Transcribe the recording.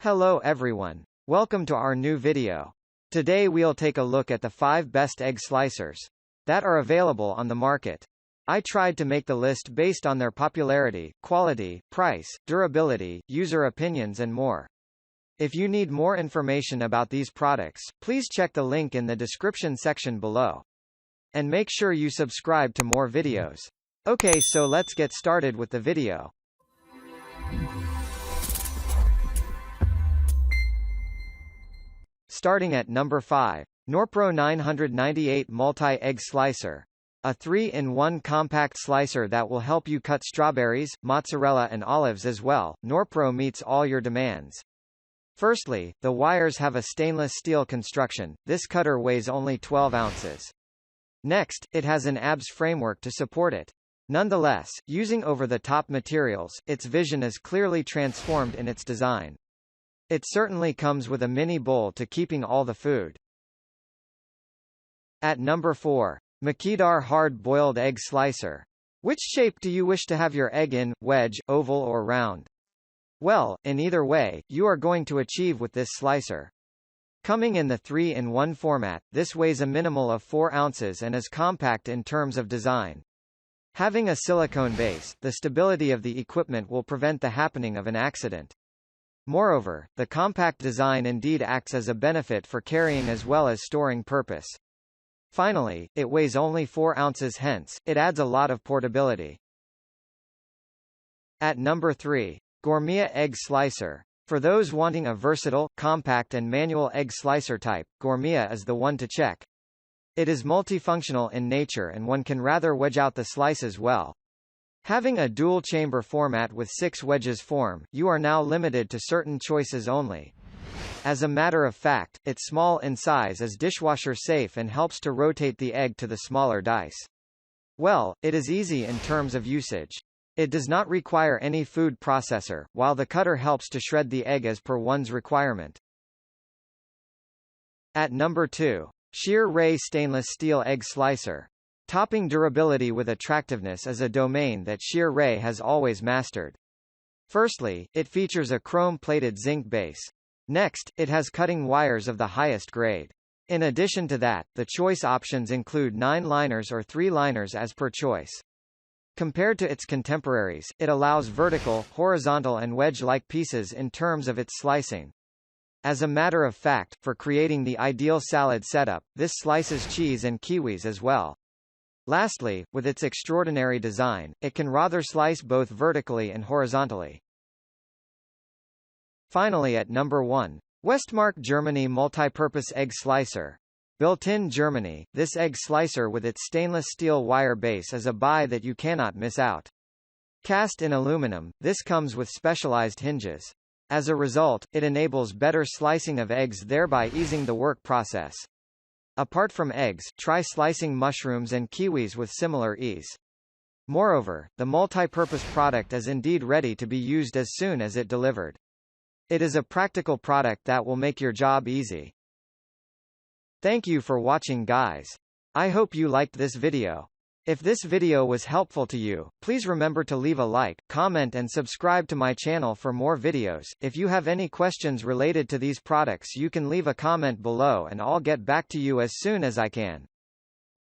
Hello everyone. Welcome to our new video. Today we'll take a look at the 5 best egg slicers that are available on the market. I tried to make the list based on their popularity, quality, price, durability, user opinions and more. If you need more information about these products, please check the link in the description section below. And make sure you subscribe to more videos. Okay, so let's get started with the video. Starting at number 5. Norpro 998 Multi-Egg Slicer. A 3-in-1 compact slicer that will help you cut strawberries, mozzarella and olives as well. Norpro meets all your demands. Firstly, the wires have a stainless steel construction. This cutter weighs only 12 ounces. Next, it has an ABS framework to support it. Nonetheless, using over-the-top materials, its vision is clearly transformed in its design. It certainly comes with a mini bowl to keeping all the food. At number 4. Makidar Hard-Boiled Egg Slicer. Which shape do you wish to have your egg in, wedge, oval or round? Well, in either way, you are going to achieve with this slicer. Coming in the 3-in-1 format, this weighs a minimal of 4 ounces and is compact in terms of design. Having a silicone base, the stability of the equipment will prevent the happening of an accident. Moreover, the compact design indeed acts as a benefit for carrying as well as storing purpose. Finally, it weighs only 4 ounces, hence, it adds a lot of portability. At number 3. Gourmia Egg Slicer. For those wanting a versatile, compact and manual egg slicer type, Gormia is the one to check. It is multifunctional in nature and one can rather wedge out the slices well. Having a dual-chamber format with 6 wedges form, you are now limited to certain choices only. As a matter of fact, its small in size is dishwasher safe and helps to rotate the egg to the smaller dice. Well, it is easy in terms of usage. It does not require any food processor, while the cutter helps to shred the egg as per one's requirement. At number 2. ChirRay Stainless Steel Egg Slicer. Topping durability with attractiveness is a domain that ChirRay has always mastered. Firstly, it features a chrome-plated zinc base. Next, it has cutting wires of the highest grade. In addition to that, the choice options include 9 liners or 3 liners as per choice. Compared to its contemporaries, it allows vertical, horizontal and wedge-like pieces in terms of its slicing. As a matter of fact, for creating the ideal salad setup, this slices cheese and kiwis as well. Lastly, with its extraordinary design, it can rather slice both vertically and horizontally. Finally at number 1. Westmark Germany Multipurpose Egg Slicer. Built in Germany, this egg slicer with its stainless steel wire base is a buy that you cannot miss out. Cast in aluminum, this comes with specialized hinges. As a result, it enables better slicing of eggs, thereby easing the work process. Apart from eggs, try slicing mushrooms and kiwis with similar ease. Moreover, the multi-purpose product is indeed ready to be used as soon as it delivered. It is a practical product that will make your job easy. Thank you for watching, guys. I hope you liked this video. If this video was helpful to you, please remember to leave a like, comment and subscribe to my channel for more videos. If you have any questions related to these products, you can leave a comment below and I'll get back to you as soon as I can.